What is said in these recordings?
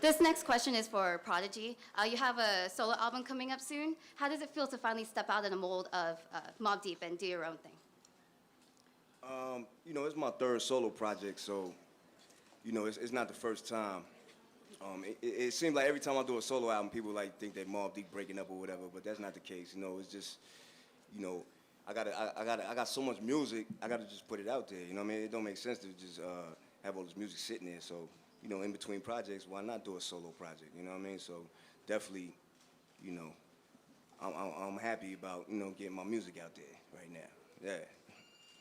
This next question is for Prodigy. You have a solo album coming up soon. How does it feel to finally step out of the mold of Mobb Deep and do your own thing? You know, it's my third solo project, so, you know, it's not the first time. It seems like every time I do a solo album, people like think that Mobb Deep breaking up or whatever, but that's not the case. You know, it's just, you know, I got so much music, I gotta just put it out there. You know what I mean? It don't make sense to just have all this music sitting there. So, you know, in between projects, why not do a solo project? You know what I mean? So definitely, you know, I'm happy about, you know, getting my music out there right now. Yeah.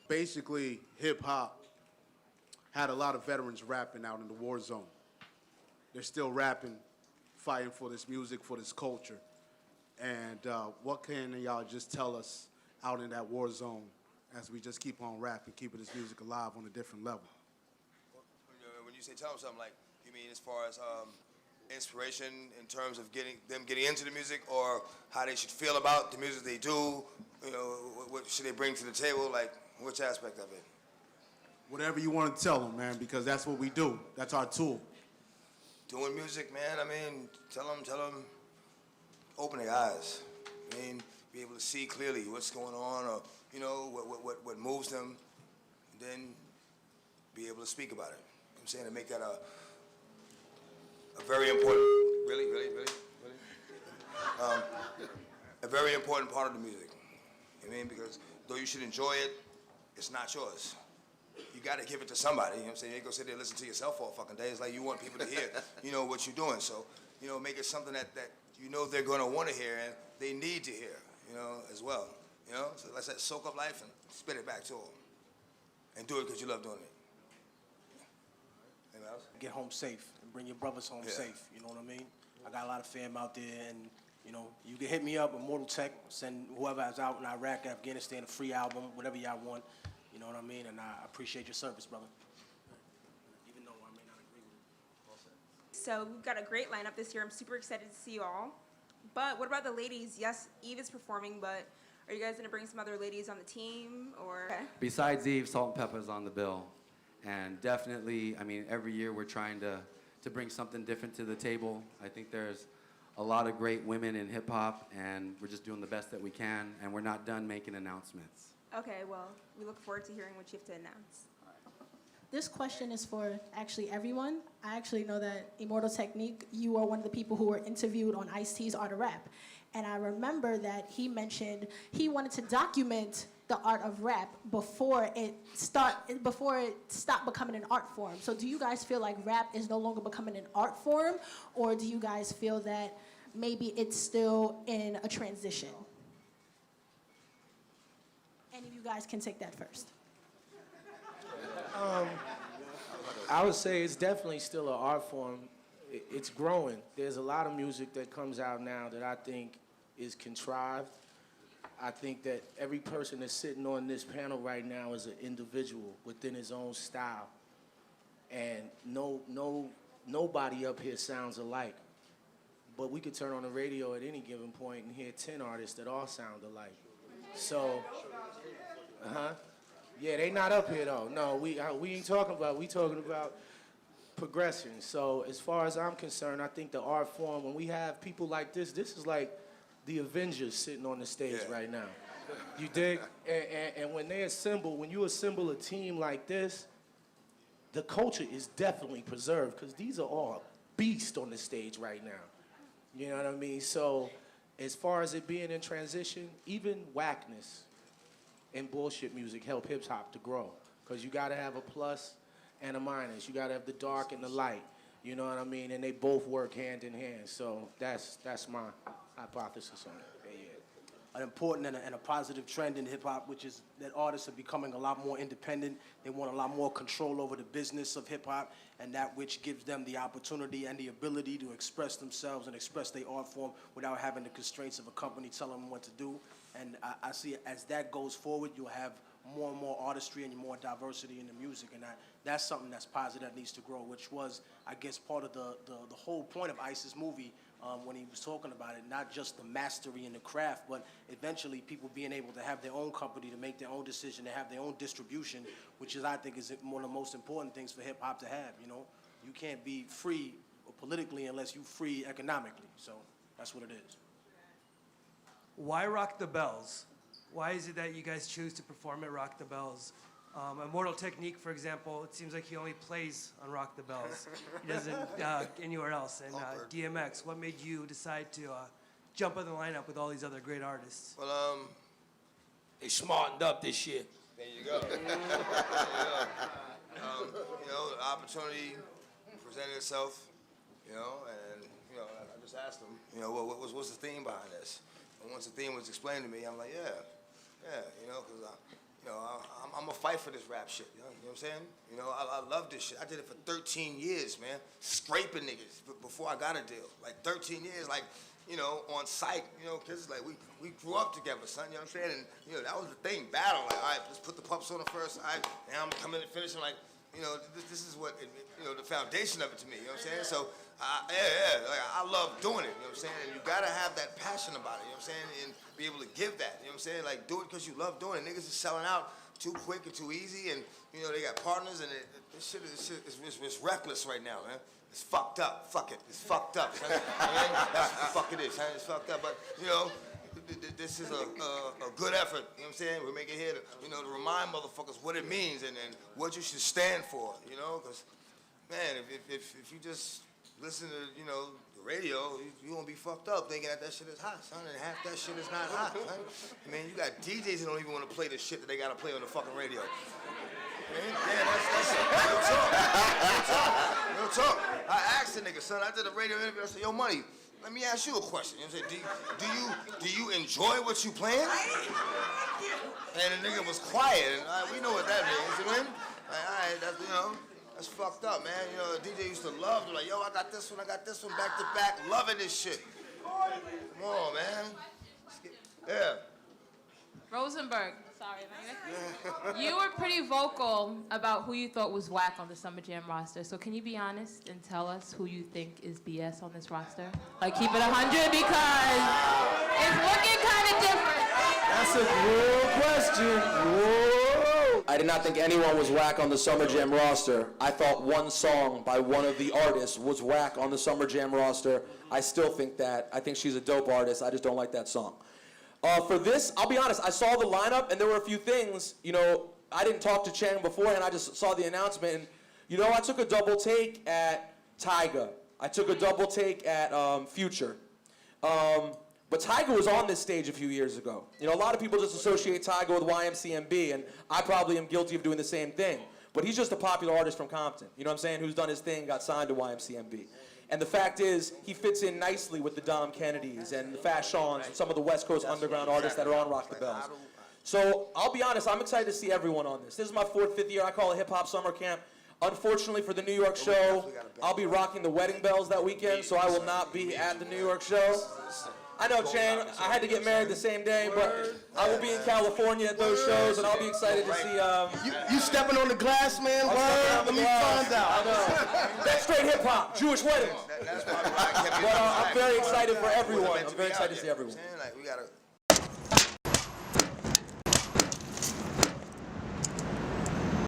Basically, hip-hop had a lot of veterans rapping out in the war zone. They're still rapping, fighting for this music, for this culture. And what can y'all just tell us out in that war zone as we just keep on rapping, keeping this music alive on a different level? When you say tell them something, like, you mean as far as inspiration in terms of getting into the music, or how they should feel about the music they do? You know, what should they bring to the table? Like, which aspect of it? Whatever you want to tell them, man, because that's what we do. That's our tool. Doing music, man, I mean, tell them, open their eyes. I mean, be able to see clearly what's going on, or, you know, what moves them, and then be able to speak about it. I'm saying to make that a very important, really, a very important part of the music. I mean, because though you should enjoy it, it's not yours. You got to give it to somebody. You know what I'm saying? You ain't gonna sit there and listen to yourself all fucking day. It's like you want people to hear, you know, what you're doing. So, you know, make it something that you know they're gonna want to hear and they need to hear, you know, as well. You know, so let's soak up life and spit it back to them, and do it because you love doing it. Anything else? Get home safe and bring your brothers home safe. You know what I mean? I got a lot of fam out there, and you know, you can hit me up with Mortal Tech, send whoever is out in Iraq, Afghanistan, a free album, whatever y'all want. You know what I mean? And I appreciate your service, brother. Even though I may not agree with it. So we've got a great lineup this year. I'm super excited to see you all. But what about the ladies? Yes, Eve is performing, but are you guys going to bring some other ladies on the team? Or Besides Eve, Salt and Pepper's on the bill. And definitely, I mean, every year we're trying to bring something different to the table. I think there's a lot of great women in hip-hop, and we're just doing the best that we can, and we're not done making announcements. Okay, well, we look forward to hearing what you have to announce. This question is for actually everyone. I actually know that Immortal Technique, you are one of the people who were interviewed on Ice-T's Art of Rap. And I remember that he mentioned he wanted to document the art of rap before it stopped becoming an art form. So do you guys feel like rap is no longer becoming an art form, or do you guys feel that maybe it's still in a transition? Any of you guys can take that first. I would say it's definitely still an art form. It's growing. There's a lot of music that comes out now that I think is contrived. I think that every person that's sitting on this panel right now is an individual within his own style. And nobody up here sounds alike. But we could turn on the radio at any given point and hear 10 artists that all sound alike. So, yeah, they not up here though. No, we ain't talking about. We talking about progression. So as far as I'm concerned, I think the art form, when we have people like this is like the Avengers sitting on the stage right now. You dig? And when you assemble a team like this, the culture is definitely preserved, because these are all beasts on the stage right now. You know what I mean? So as far as it being in transition, even whackness and bullshit music help hip-hop to grow, because you got to have a plus and a minus. You got to have the dark and the light. You know what I mean? And they both work hand in hand. So that's my hypothesis on it. An important and a positive trend in hip-hop, which is that artists are becoming a lot more independent. They want a lot more control over the business of hip-hop, and that which gives them the opportunity and the ability to express themselves and express their art form without having the constraints of a company telling them what to do. And I see as that goes forward, you'll have more and more artistry and more diversity in the music, and that's something that's positive that needs to grow, which was, I guess, part of the whole point of Ice's movie when he was talking about it, not just the mastery and the craft, but eventually people being able to have their own company, to make their own decision, to have their own distribution, which is, I think, is one of the most important things for hip-hop to have, you know? You can't be free politically unless you free economically. So that's what it is. Why Rock the Bells? Why is it that you guys choose to perform at Rock the Bells? Immortal Technique, for example, it seems like he only plays on Rock the Bells. He doesn't anywhere else. And DMX, what made you decide to jump on the lineup with all these other great artists? Well, They smartened up this year. there you go. The opportunity presented itself, and, I just asked them, what's the theme behind this? And once the theme was explained to me, I'm like, because I'm gonna fight for this rap shit. You know what I'm saying? I love this shit. I did it for 13 years, man, scraping niggas before I got a deal. Like 13 years, on site, because like we grew up together, son. You know what I'm saying? And that was the thing, battle. Like, all right, let's put the pumps on the first. All right, now I'm coming and finishing. Like, this is what the foundation of it to me. You know what I'm saying? So, like, I love doing it. You know what I'm saying? And you gotta have that passion about it. You know what I'm saying? And be able to give that. You know what I'm saying? Like, do it because you love doing it. Niggas is selling out too quick and too easy, and they got partners, and this shit is reckless right now, man. It's fucked up. Fuck it. It's fucked up. Son. That's what the fuck it is. Son. It's fucked up. But this is a good effort. You know what I'm saying? We make it here to remind motherfuckers what it means and what you should stand for. Because man, if you just listen to the radio, you gonna be fucked up thinking that shit is hot, son. And half that shit is not hot, son. I mean, you got DJs that don't even want to play the shit that they gotta play on the fucking radio. Yeah, that's real talk. Real talk. I asked the nigga, son, I did a radio interview, I said, yo, Money, let me ask you a question. You know what I'm saying? Do you enjoy what you playing? And the nigga was quiet, and we know what that means, you know what I mean? Like, all right, that's fucked up, man. The DJ used to love to like, yo, I got this one, back to back, loving this shit. Come on, man. Yeah. Rosenberg, sorry, man. You were pretty vocal about who you thought was whack on the Summer Jam roster. So can you be honest and tell us who you think is BS on this roster? Like, keep it 100 because it's looking kind of different. That's a good question. Whoa. I did not think anyone was whack on the Summer Jam roster. I thought one song by one of the artists was whack on the Summer Jam roster. I still think that. I think she's a dope artist. I just don't like that song. For this, I'll be honest, I saw the lineup and there were a few things, I didn't talk to Chang beforehand, I just saw the announcement and, I took a double take at Tyga. I took a double take at Future. But Tyga was on this stage a few years ago. A lot of people just associate Tyga with YMCMB, and I probably am guilty of doing the same thing. But he's just a popular artist from Compton, you know what I'm saying, who's done his thing, got signed to YMCMB. And the fact is, he fits in nicely with the Dom Kennedys and the Fashions and some of the West Coast underground artists that are on Rock the Bells. So I'll be honest, I'm excited to see everyone on this. This is my 4th, 5th year. I call it Hip Hop Summer Camp. Unfortunately for the New York show, I'll be rocking the wedding bells that weekend, so I will not be at the New York show. I know, Chang, I had to get married the same day, but I will be in California at those shows, and I'll be excited to see... You stepping on the glass, man? Let me find out. I know. That's straight hip-hop, Jewish weddings. But I'm very excited for everyone. I'm very excited to see everyone. Like, we gotta